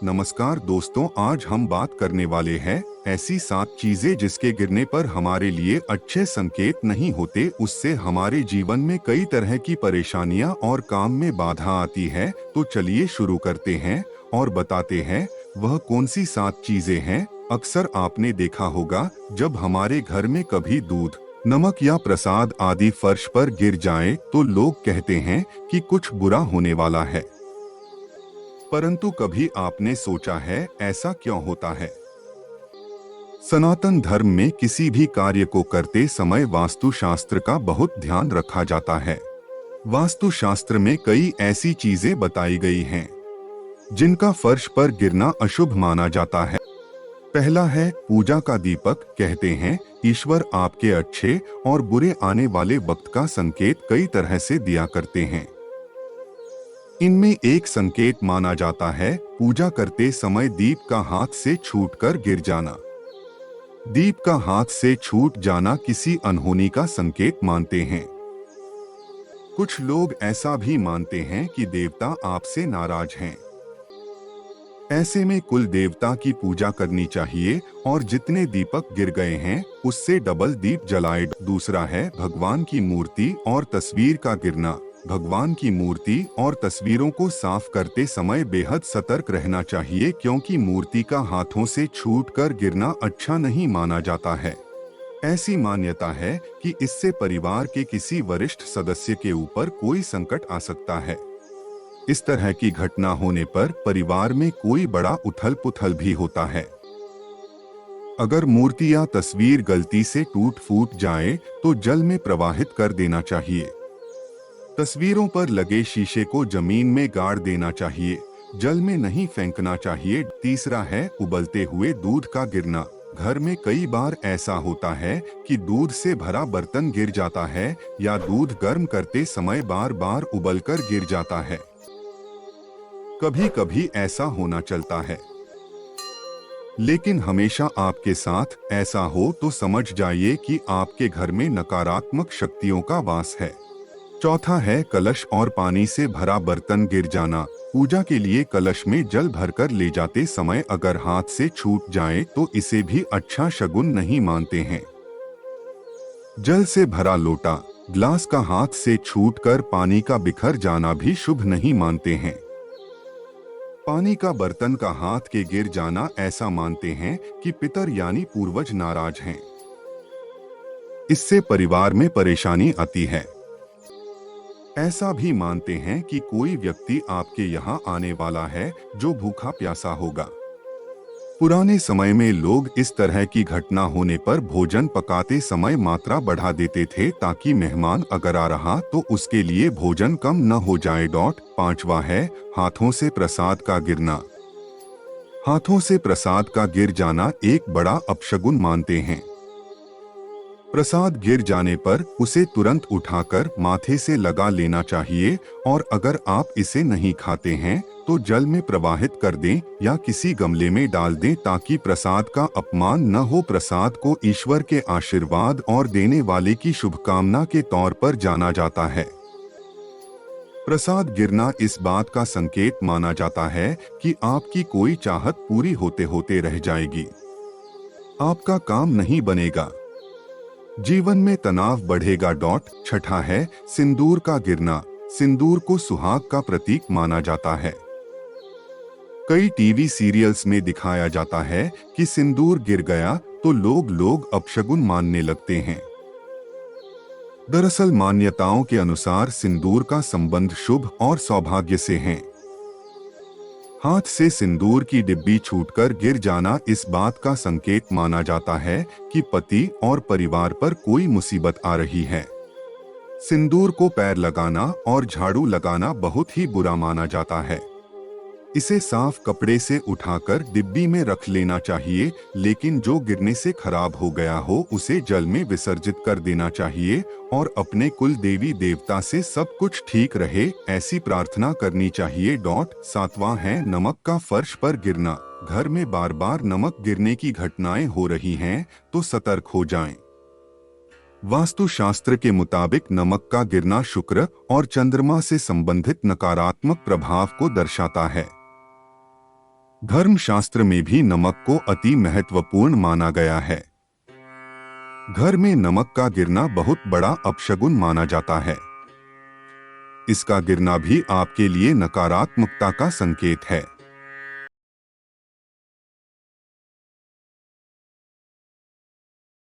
नमस्कार दोस्तों, आज हम बात करने वाले हैं ऐसी 7 चीजें जिसके गिरने पर हमारे लिए अच्छे संकेत नहीं होते। उससे हमारे जीवन में कई तरह की परेशानियां और काम में बाधा आती है। तो चलिए शुरू करते हैं और बताते हैं वह कौन सी 7 चीजें हैं। अक्सर आपने देखा होगा जब हमारे घर में कभी दूध, नमक या प्रसाद आदि फर्श पर गिर जाए तो लोग कहते हैं कि कुछ बुरा होने वाला है। परंतु कभी आपने सोचा है ऐसा क्यों होता है? सनातन धर्म में किसी भी कार्य को करते समय वास्तुशास्त्र का बहुत ध्यान रखा जाता है। वास्तुशास्त्र में कई ऐसी चीजें बताई गई हैं जिनका फर्श पर गिरना अशुभ माना जाता है। पहला है पूजा का दीपक। कहते हैं ईश्वर आपके अच्छे और बुरे आने वाले वक्त का संकेत कई तरह से दिया करते हैं। इनमें एक संकेत माना जाता है पूजा करते समय दीप का हाथ से छूटकर गिर जाना। दीप का हाथ से छूट जाना किसी अनहोनी का संकेत मानते हैं। कुछ लोग ऐसा भी मानते हैं कि देवता आपसे नाराज हैं। ऐसे में कुल देवता की पूजा करनी चाहिए और जितने दीपक गिर गए हैं उससे डबल दीप जलाए। दूसरा है भगवान की मूर्ति और तस्वीर का गिरना। भगवान की मूर्ति और तस्वीरों को साफ करते समय बेहद सतर्क रहना चाहिए, क्योंकि मूर्ति का हाथों से छूटकर गिरना अच्छा नहीं माना जाता है। ऐसी मान्यता है कि इससे परिवार के किसी वरिष्ठ सदस्य के ऊपर कोई संकट आ सकता है। इस तरह की घटना होने पर परिवार में कोई बड़ा उथल पुथल भी होता है। अगर मूर्ति या तस्वीर गलती से टूट फूट जाए तो जल में प्रवाहित कर देना चाहिए। तस्वीरों पर लगे शीशे को जमीन में गाड़ देना चाहिए, जल में नहीं फेंकना चाहिए। तीसरा है उबलते हुए दूध का गिरना। घर में कई बार ऐसा होता है कि दूध से भरा बर्तन गिर जाता है या दूध गर्म करते समय बार बार उबलकर गिर जाता है। कभी कभी ऐसा होना चलता है, लेकिन हमेशा आपके साथ ऐसा हो तो समझ जाइए कि आपके घर में नकारात्मक शक्तियों का वास है। चौथा है कलश और पानी से भरा बर्तन गिर जाना। पूजा के लिए कलश में जल भरकर ले जाते समय अगर हाथ से छूट जाए तो इसे भी अच्छा शगुन नहीं मानते हैं। जल से भरा लोटा, ग्लास का हाथ से छूटकर पानी का बिखर जाना भी शुभ नहीं मानते हैं। पानी का बर्तन का हाथ के गिर जाना ऐसा मानते हैं कि पितर यानी पूर्वज नाराज हैं। इससे परिवार में परेशानी आती है। ऐसा भी मानते हैं कि कोई व्यक्ति आपके यहाँ आने वाला है जो भूखा प्यासा होगा। पुराने समय में लोग इस तरह की घटना होने पर भोजन पकाते समय मात्रा बढ़ा देते थे ताकि मेहमान अगर आ रहा तो उसके लिए भोजन कम न हो जाए। 5वां है हाथों से प्रसाद का गिरना। हाथों से प्रसाद का गिर जाना एक बड़ा अपशगुन मानते हैं। प्रसाद गिर जाने पर उसे तुरंत उठाकर माथे से लगा लेना चाहिए और अगर आप इसे नहीं खाते हैं तो जल में प्रवाहित कर दें या किसी गमले में डाल दें ताकि प्रसाद का अपमान न हो। प्रसाद को ईश्वर के आशीर्वाद और देने वाले की शुभकामना के तौर पर जाना जाता है। प्रसाद गिरना इस बात का संकेत माना जाता है कि आपकी कोई चाहत पूरी होते होते रह जाएगी। आपका काम नहीं बनेगा, जीवन में तनाव बढ़ेगा। 6 है सिंदूर का गिरना। सिंदूर को सुहाग का प्रतीक माना जाता है। कई टीवी सीरियल्स में दिखाया जाता है कि सिंदूर गिर गया तो लोग अपशगुन मानने लगते हैं। दरअसल मान्यताओं के अनुसार सिंदूर का संबंध शुभ और सौभाग्य से है। हाथ से सिंदूर की डिब्बी छूटकर गिर जाना इस बात का संकेत माना जाता है कि पति और परिवार पर कोई मुसीबत आ रही है। सिंदूर को पैर लगाना और झाड़ू लगाना बहुत ही बुरा माना जाता है। इसे साफ कपड़े से उठाकर डिब्बी में रख लेना चाहिए, लेकिन जो गिरने से खराब हो गया हो उसे जल में विसर्जित कर देना चाहिए और अपने कुल देवी देवता से सब कुछ ठीक रहे ऐसी प्रार्थना करनी चाहिए। 7वां है नमक का फर्श पर गिरना। घर में बार बार नमक गिरने की घटनाएं हो रही हैं तो सतर्क हो जाएं। वास्तुशास्त्र के मुताबिक नमक का गिरना शुक्र और चंद्रमा से संबंधित नकारात्मक प्रभाव को दर्शाता है। धर्मशास्त्र में भी नमक को अति महत्वपूर्ण माना गया है। घर में नमक का गिरना बहुत बड़ा अपशगुन माना जाता है। इसका गिरना भी आपके लिए नकारात्मकता का संकेत है।